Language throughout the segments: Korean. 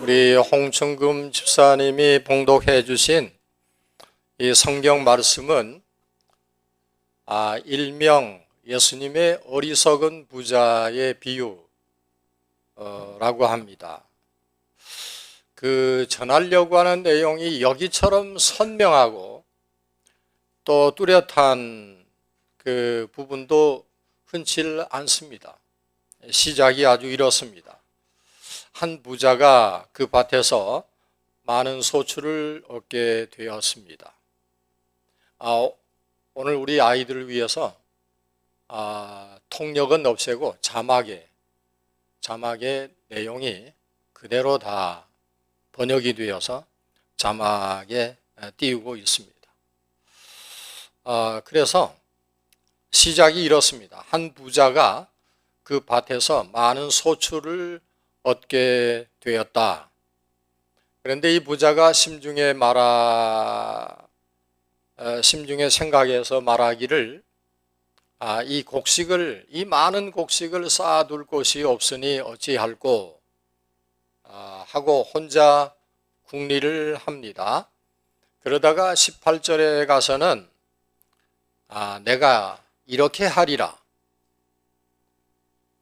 우리 홍충금 집사님이 봉독해 주신 이 성경 말씀은 일명 예수님의 어리석은 부자의 비유라고 합니다. 그 전하려고 하는 내용이 여기처럼 선명하고 또 뚜렷한 그 부분도 흔치 않습니다. 시작이 아주 이렇습니다. 한 부자가 그 밭에서 많은 소출을 얻게 되었습니다. 오늘 우리 아이들을 위해서 통역은 없애고 자막의 내용이 그대로 다 번역이 되어서 자막에 띄우고 있습니다. 그래서 시작이 이렇습니다. 한 부자가 그 밭에서 많은 소출을 얻게 되었다. 그런데 이 부자가 심중에 생각해서 말하기를 이 많은 곡식을 쌓아둘 곳이 없으니 어찌할꼬 하고 혼자 궁리를 합니다. 그러다가 18절에 가서는 내가 이렇게 하리라.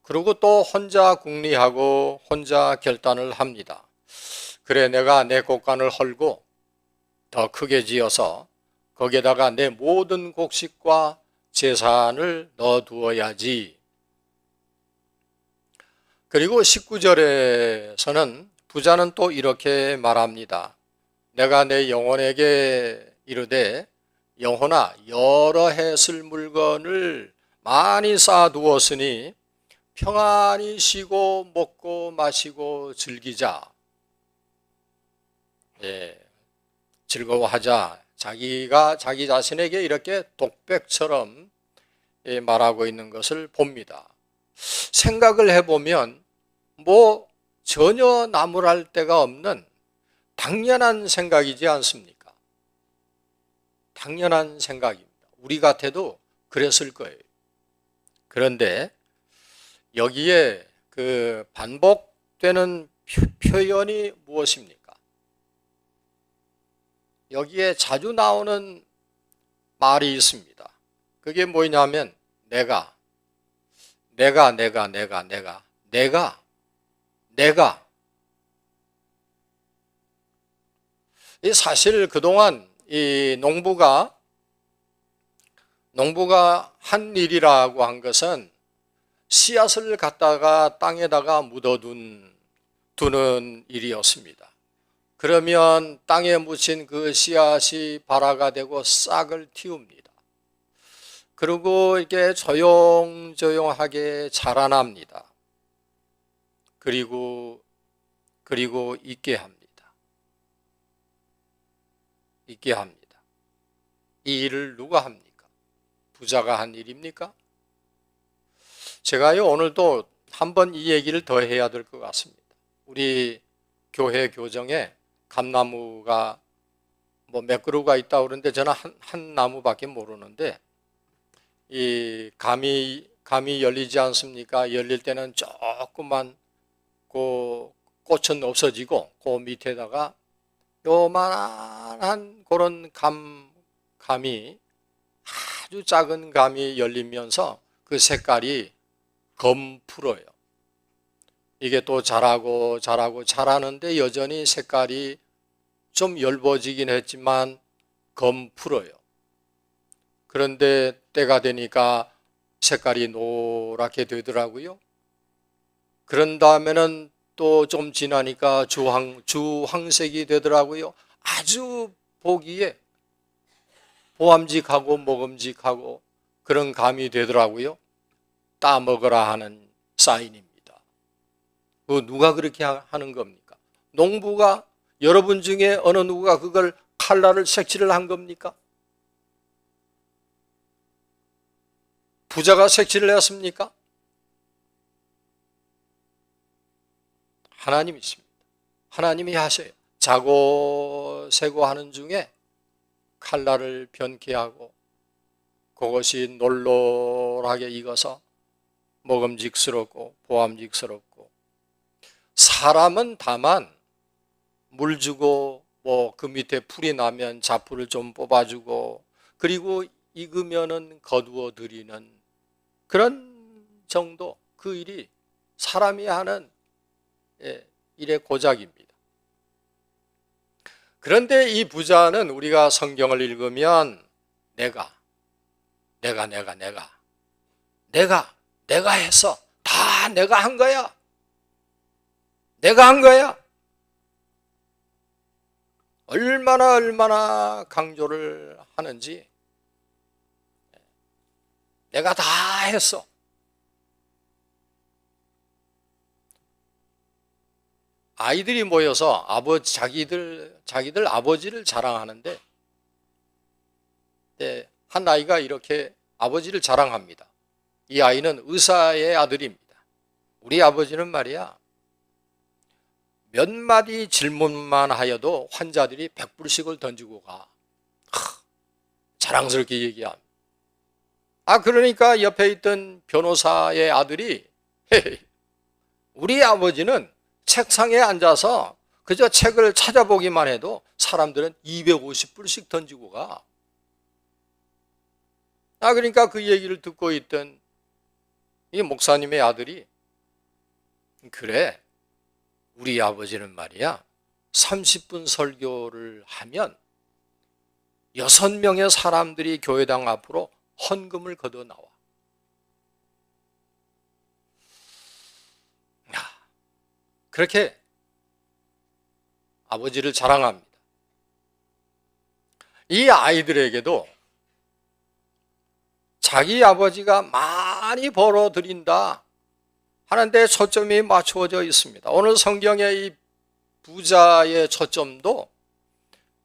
그리고 또 혼자 궁리하고 혼자 결단을 합니다. 그래, 내가 내 곡간을 헐고 더 크게 지어서 거기에다가 내 모든 곡식과 재산을 넣어두어야지. 그리고 19절에서는 부자는 또 이렇게 말합니다. 내가 내 영혼에게 이르되 영혼아, 여러 해 쓸 물건을 많이 쌓아두었으니 평안히 쉬고 먹고 마시고 즐기자. 즐거워하자. 자기가 자기 자신에게 이렇게 독백처럼 말하고 있는 것을 봅니다. 생각을 해보면 전혀 나무랄 데가 없는 당연한 생각이지 않습니까? 당연한 생각입니다. 우리 같아도 그랬을 거예요. 그런데 여기에 그 반복되는 표현이 무엇입니까? 여기에 자주 나오는 말이 있습니다. 그게 뭐냐면 내가. 사실 그동안 이 농부가 한 일이라고 한 것은 씨앗을 갖다가 땅에다가 묻어두는 일이었습니다. 그러면 땅에 묻힌 그 씨앗이 발화가 되고 싹을 틔웁니다. 그리고 이렇게 조용조용하게 자라납니다. 그리고 있게 합니다. 이 일을 누가 합니까? 부자가 한 일입니까? 제가요, 오늘도 한번 이 얘기를 더 해야 될 것 같습니다. 우리 교회 교정에 감나무가 몇 그루가 있다고 그러는데 저는 한 나무밖에 모르는데 이 감이 열리지 않습니까? 열릴 때는 조그만 그 꽃은 없어지고 그 밑에다가 요만한 그런 감이 아주 작은 감이 열리면서 그 색깔이 검풀어요. 이게 또 자라고 자라는데 여전히 색깔이 좀 엷어지긴 했지만 검풀어요. 그런데 때가 되니까 색깔이 노랗게 되더라고요. 그런 다음에는 또 좀 지나니까 주황색이 되더라고요. 아주 보기에 보암직하고 먹음직하고 그런 감이 되더라고요. 따먹으라 하는 사인입니다. 누가 그렇게 하는 겁니까? 농부가, 여러분 중에 어느 누구가 그걸 칼날을 색칠을 한 겁니까? 부자가 색칠을 했습니까? 하나님이 있습니다. 하나님이 하셔요. 자고 세고 하는 중에 칼날을 변케 하고 그것이 놀놀하게 익어서 먹음직스럽고 보암직스럽고, 사람은 다만 물 주고 뭐 그 밑에 풀이 나면 자풀을 좀 뽑아주고 그리고 익으면은 거두어 드리는 그런 정도, 그 일이 사람이 하는 일의 고작입니다. 그런데 이 부자는 우리가 성경을 읽으면 내가 해서 다 내가 한 거야. 내가 한 거야. 얼마나 강조를 하는지. 내가 다 했어. 아이들이 모여서 자기들 아버지를 자랑하는데, 한 아이가 이렇게 아버지를 자랑합니다. 이 아이는 의사의 아들입니다. 우리 아버지는 말이야, 몇 마디 질문만 하여도 환자들이 100불씩을 던지고 가. 자랑스럽게 얘기함. 그러니까 옆에 있던 변호사의 아들이 우리 아버지는 책상에 앉아서 그저 책을 찾아보기만 해도 사람들은 250불씩 던지고 가. 그러니까 그 얘기를 듣고 있던 이 목사님의 아들이, 그래, 우리 아버지는 말이야 30분 설교를 하면 6명의 사람들이 교회당 앞으로 헌금을 걷어 나와. 그렇게 아버지를 자랑합니다. 이 아이들에게도 자기 아버지가 많이 벌어들인다 하는데 초점이 맞추어져 있습니다. 오늘 성경의 이 부자의 초점도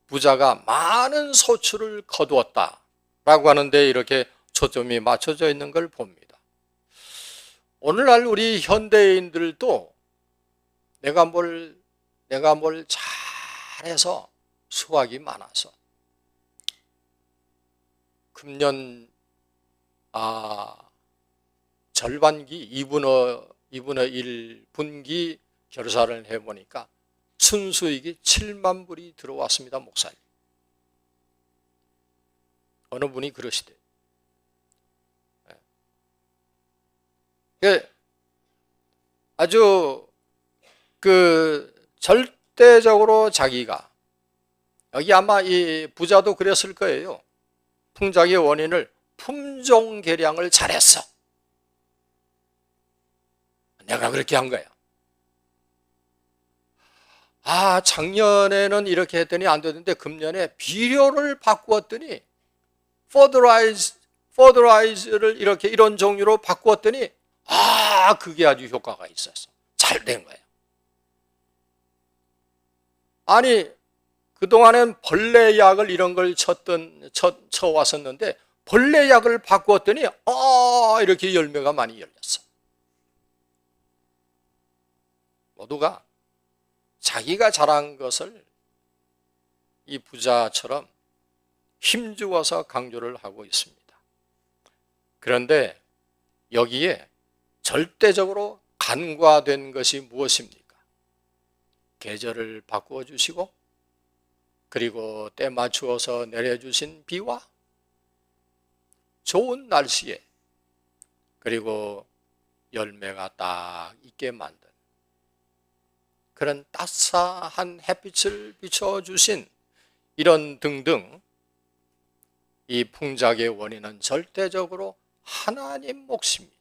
부자가 많은 소출을 거두었다 라고 하는데 이렇게 초점이 맞춰져 있는 걸 봅니다. 오늘날 우리 현대인들도 내가 뭘 잘해서 수확이 많아서 금년 절반기 2분의 1 분기 결산을 해보니까 순수익이 7만 불이 들어왔습니다. 목사님. 어느 분이 그러시대. 아주 절대적으로 자기가, 여기 아마 이 부자도 그랬을 거예요. 풍작의 원인을 품종 개량을 잘했어. 내가 그렇게 한 거야. 작년에는 이렇게 했더니 안 되는데 금년에 비료를 바꾸었더니 포드라이즈를 이런 종류로 바꾸었더니 그게 아주 효과가 있었어. 잘 된 거야. 그동안엔 벌레약을 이런 걸 쳐왔었는데 벌레약을 바꾸었더니 이렇게 열매가 많이 열렸어. 모두가 자기가 잘한 것을 이 부자처럼 힘주어서 강조를 하고 있습니다. 그런데 여기에 절대적으로 간과된 것이 무엇입니까? 계절을 바꾸어 주시고 그리고 때 맞추어서 내려주신 비와 좋은 날씨에 그리고 열매가 딱 있게 만든 그런 따스한 햇빛을 비춰주신 이런 등등 이 풍작의 원인은 절대적으로 하나님 몫입니다.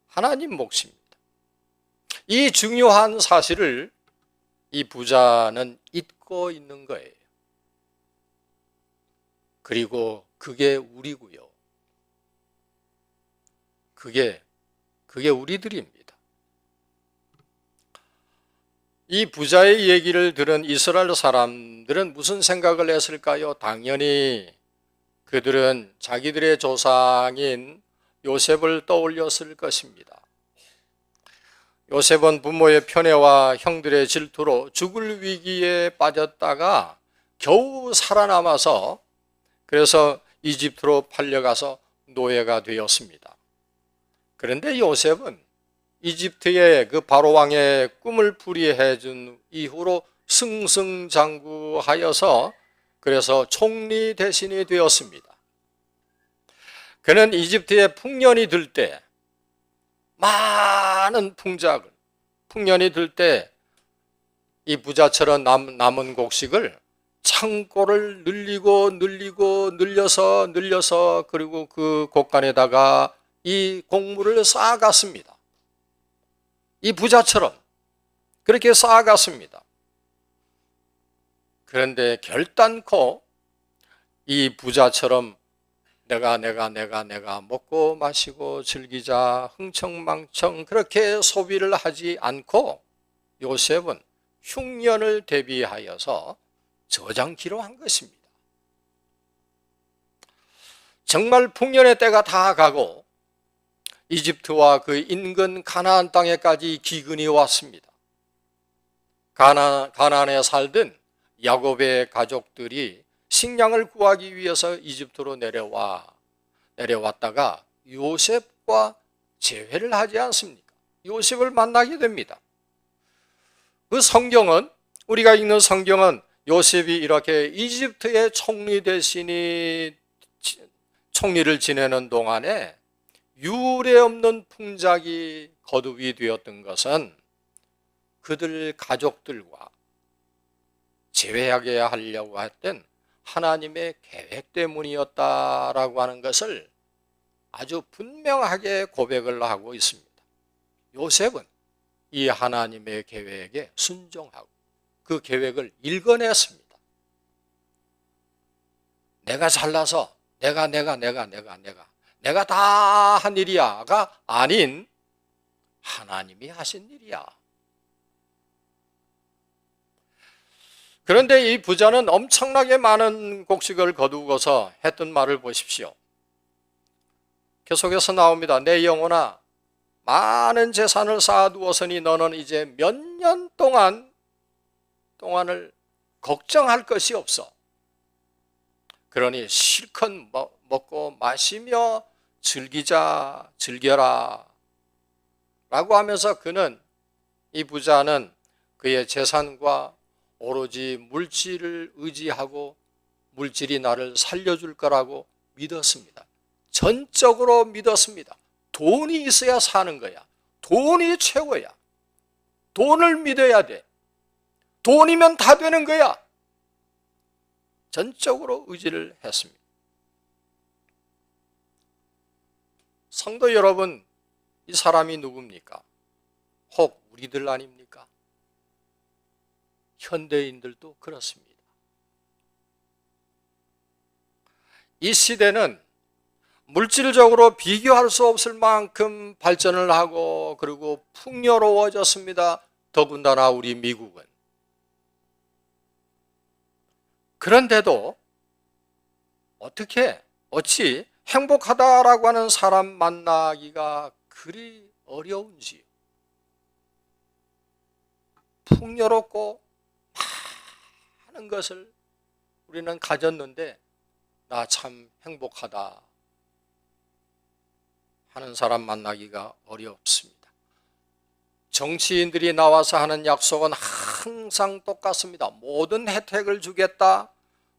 하나님 몫입니다. 이 중요한 사실을 이 부자는 잊고 있는 거예요. 그리고 그게 우리고요. 그게 우리들입니다. 이 부자의 얘기를 들은 이스라엘 사람들은 무슨 생각을 했을까요? 당연히 그들은 자기들의 조상인 요셉을 떠올렸을 것입니다. 요셉은 부모의 편애와 형들의 질투로 죽을 위기에 빠졌다가 겨우 살아남아서 그래서 이집트로 팔려가서 노예가 되었습니다. 그런데 요셉은 이집트의 그 바로 왕의 꿈을 풀이해 준 이후로 승승장구하여서 그래서 총리 대신이 되었습니다. 그는 이집트에 풍년이 들 때 많은 풍년이 들 때 이 부자처럼 남은 곡식을 창고를 늘려서 그리고 그 곡간에다가 이 곡물을 쌓아갔습니다. 이 부자처럼 그렇게 쌓아갔습니다. 그런데 결단코 이 부자처럼 내가 먹고 마시고 즐기자 흥청망청 그렇게 소비를 하지 않고 요셉은 흉년을 대비하여서 저장키로 한 것입니다. 정말 풍년의 때가 다 가고 이집트와 그 인근 가나안 땅에까지 기근이 왔습니다. 가나안에 살던 야곱의 가족들이 식량을 구하기 위해서 이집트로 내려왔다가 요셉과 재회를 하지 않습니까? 요셉을 만나게 됩니다. 그 성경은, 우리가 읽는 성경은 요셉이 이렇게 이집트의 총리를 지내는 동안에 유례없는 풍작이 거듭이 되었던 것은 그들 가족들과 재회하게 하려고 했던 하나님의 계획 때문이었다라고 하는 것을 아주 분명하게 고백을 하고 있습니다. 요셉은 이 하나님의 계획에 순종하고 그 계획을 일궈냈습니다. 내가 잘나서 내가 다 한 일이야가 아닌 하나님이 하신 일이야. 그런데 이 부자는 엄청나게 많은 곡식을 거두고서 했던 말을 보십시오. 계속해서 나옵니다. 내 영혼아, 많은 재산을 쌓아두었으니 너는 이제 몇 년 동안을 걱정할 것이 없어. 그러니 실컷 먹고 마시며 즐겨라 라고 하면서 이 부자는 그의 재산과 오로지 물질을 의지하고 물질이 나를 살려줄 거라고 믿었습니다. 전적으로 믿었습니다. 돈이 있어야 사는 거야. 돈이 최고야. 돈을 믿어야 돼. 돈이면 다 되는 거야. 전적으로 의지를 했습니다. 성도 여러분, 이 사람이 누굽니까? 혹 우리들 아닙니까? 현대인들도 그렇습니다. 이 시대는 물질적으로 비교할 수 없을 만큼 발전을 하고 그리고 풍요로워졌습니다. 더군다나 우리 미국은. 그런데도 어찌 행복하다라고 하는 사람 만나기가 그리 어려운지, 풍요롭고 많은 것을 우리는 가졌는데 나 참 행복하다 하는 사람 만나기가 어렵습니다. 정치인들이 나와서 하는 약속은 항상 똑같습니다. 모든 혜택을 주겠다,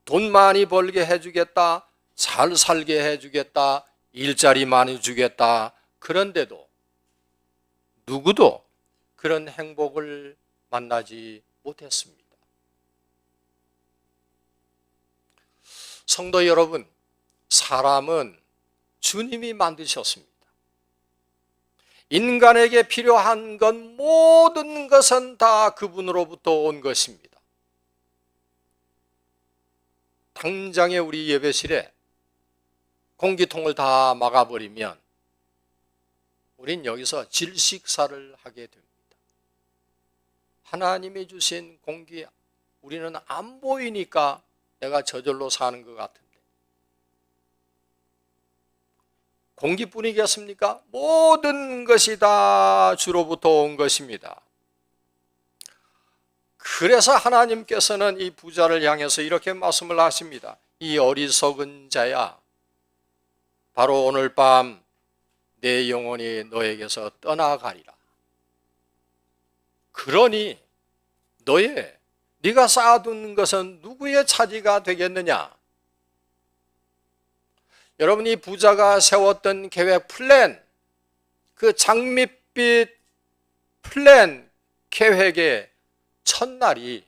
돈 많이 벌게 해주겠다, 잘 살게 해주겠다, 일자리 많이 주겠다. 그런데도 누구도 그런 행복을 만나지 못했습니다. 성도 여러분, 사람은 주님이 만드셨습니다. 인간에게 필요한 건 모든 것은 다 그분으로부터 온 것입니다. 당장에 우리 예배실에 공기통을 다 막아버리면 우린 여기서 질식사를 하게 됩니다. 하나님이 주신 공기, 우리는 안 보이니까 내가 저절로 사는 것 같은데 공기뿐이겠습니까? 모든 것이 다 주로부터 온 것입니다. 그래서 하나님께서는 이 부자를 향해서 이렇게 말씀을 하십니다. 이 어리석은 자야, 바로 오늘 밤 내 영혼이 너에게서 떠나가리라. 그러니 네가 쌓아둔 것은 누구의 차지가 되겠느냐? 여러분이 부자가 세웠던 계획 플랜, 그 장밋빛 플랜 계획의 첫날이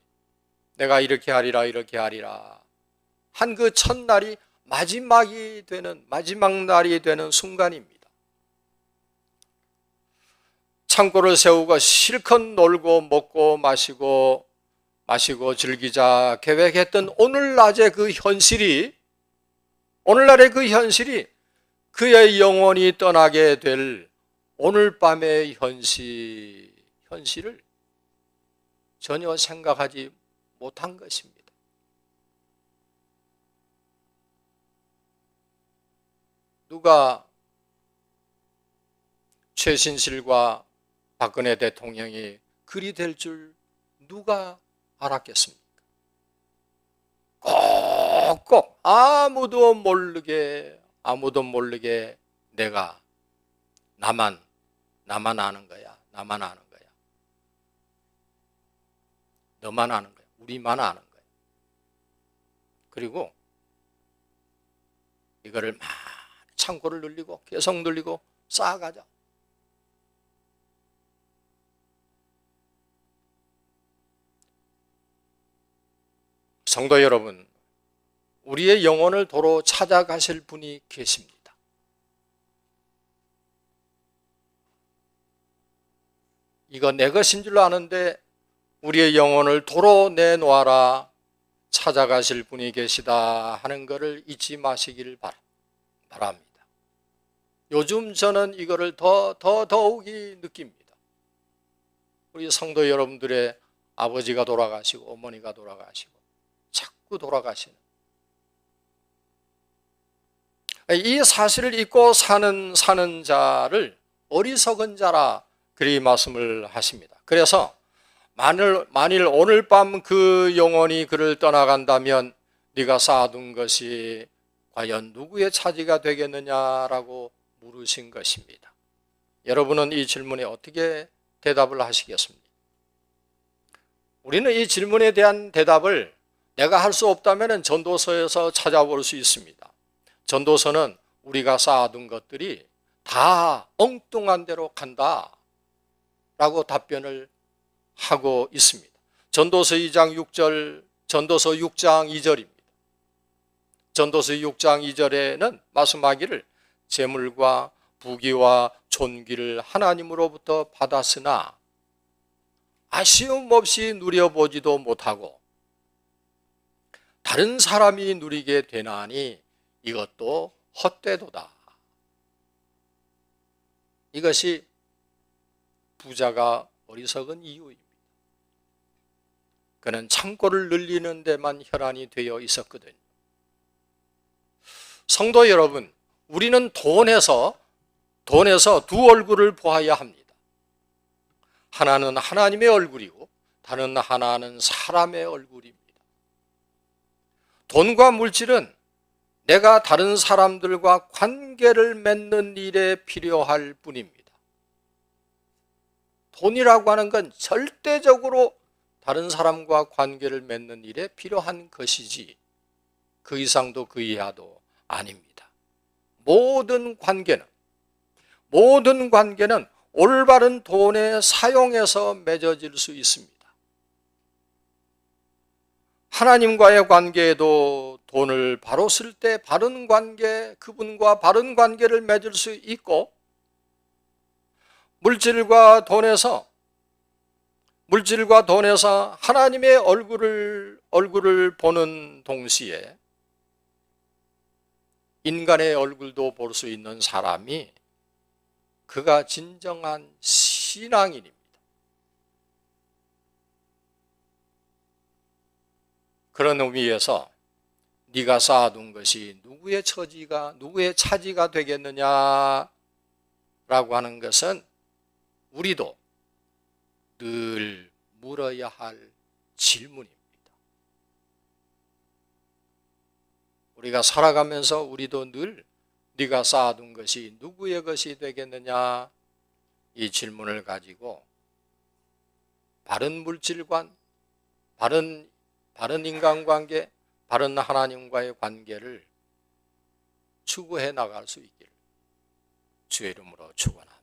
내가 이렇게 하리라 이렇게 하리라 한 그 첫날이 마지막 날이 되는 순간입니다. 창고를 세우고 실컷 놀고 먹고 마시고 즐기자 계획했던 오늘날의 그 현실이 그의 영혼이 떠나게 될 오늘 밤의 현실을 전혀 생각하지 못한 것입니다. 누가 최신실과 박근혜 대통령이 그리 될 줄 누가 알았겠습니까? 꼭꼭 아무도 모르게 나만 아는 거야. 너만 아는 거야. 우리만 아는 거야. 그리고 이거를 막 창고를 늘리고 계속 늘리고 쌓아가자. 성도 여러분, 우리의 영혼을 도로 찾아가실 분이 계십니다. 이거 내 것인 줄 아는데 우리의 영혼을 도로 내놓아라 찾아가실 분이 계시다 하는 것을 잊지 마시기를 바랍니다. 요즘 저는 이거를 더욱이 느낍니다. 우리 성도 여러분들의 아버지가 돌아가시고 어머니가 돌아가시고 자꾸 돌아가시는 이 사실을 잊고 사는 자를 어리석은 자라 그리 말씀을 하십니다. 그래서 만일 오늘 밤 그 영혼이 그를 떠나간다면 네가 쌓아둔 것이 과연 누구의 차지가 되겠느냐라고 물으신 것입니다. 여러분은 이 질문에 어떻게 대답을 하시겠습니까? 우리는 이 질문에 대한 대답을 내가 할 수 없다면 전도서에서 찾아볼 수 있습니다. 전도서는 우리가 쌓아둔 것들이 다 엉뚱한 대로 간다 라고 답변을 하고 있습니다. 전도서 2장 6절, 전도서 6장 2절입니다. 전도서 6장 2절에는 말씀하기를 재물과 부귀와 존귀를 하나님으로부터 받았으나 아쉬움 없이 누려보지도 못하고 다른 사람이 누리게 되나니 이것도 헛되도다. 이것이 부자가 어리석은 이유입니다. 그는 창고를 늘리는 데만 혈안이 되어 있었거든요. 성도 여러분, 우리는 돈에서 두 얼굴을 보아야 합니다. 하나는 하나님의 얼굴이고 다른 하나는 사람의 얼굴입니다. 돈과 물질은 내가 다른 사람들과 관계를 맺는 일에 필요할 뿐입니다. 돈이라고 하는 건 절대적으로 다른 사람과 관계를 맺는 일에 필요한 것이지 그 이상도 그 이하도 아닙니다. 모든 관계는 올바른 돈의 사용에서 맺어질 수 있습니다. 하나님과의 관계에도 돈을 바로 쓸 때 바른 관계, 그분과 바른 관계를 맺을 수 있고, 물질과 돈에서 하나님의 얼굴을 보는 동시에 인간의 얼굴도 볼 수 있는 사람이 그가 진정한 신앙인입니다. 그런 의미에서 네가 쌓아둔 것이 누구의 차지가 되겠느냐라고 하는 것은 우리도 늘 물어야 할 질문입니다. 우리가 살아가면서 우리도 늘 네가 쌓아둔 것이 누구의 것이 되겠느냐 이 질문을 가지고 바른 물질관, 바른 인간관계, 바른 하나님과의 관계를 추구해 나갈 수 있기를 주의 이름으로 축원합니다.